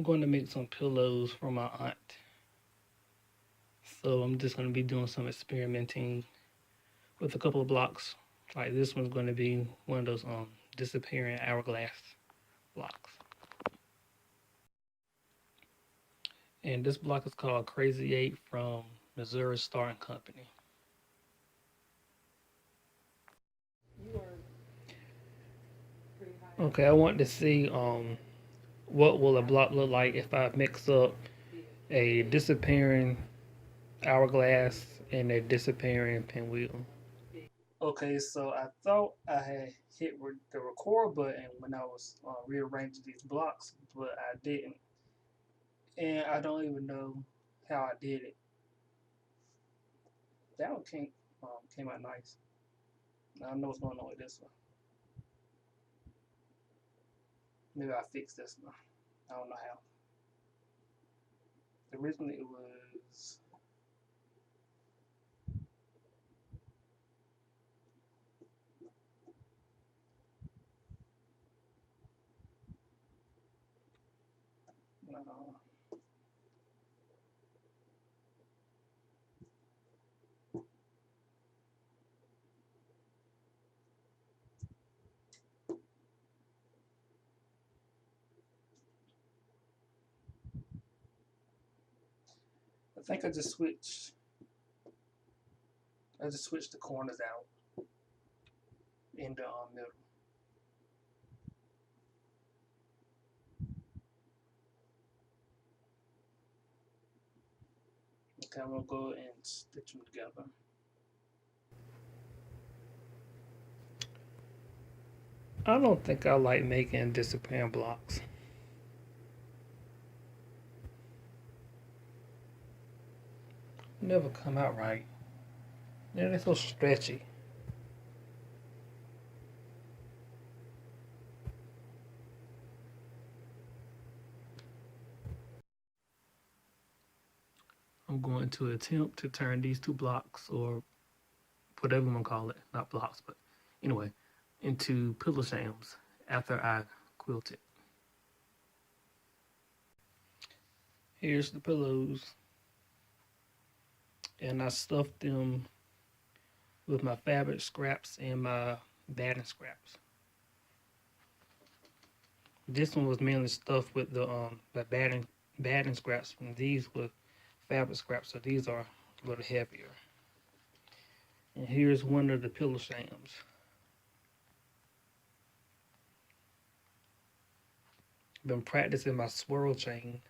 I'm going to make some pillows for my aunt. So I'm just going to be doing some experimenting with a couple of blocks. Like this one's going to be one of those disappearing hourglass blocks. And this block is called Crazy 8 from Missouri Starting Company. Okay, I want to see what will a block look like if I mix up a disappearing hourglass and a disappearing pinwheel. Okay, so I thought I had hit the record button when I was rearranging these blocks, but I didn't. And I don't even know how I did it. That one came out nice. I know what's going on with this one. Maybe I fix this one. I don't know how. Originally it was uh, I think I just switched the corners out in the middle. Okay, I'm gonna go and stitch them together. I don't think I like making disappearing blocks. Never come out right. They're so stretchy. I'm going to attempt to turn these two blocks, or whatever you want to call it, not blocks, but anyway, into pillow shams after I quilt it. Here's the pillows, and I stuffed them with my fabric scraps and my batting scraps. This one was mainly stuffed with the batting scraps, and these were fabric scraps, so these are a little heavier. And here's one of the pillow shams. Been practicing my swirl chain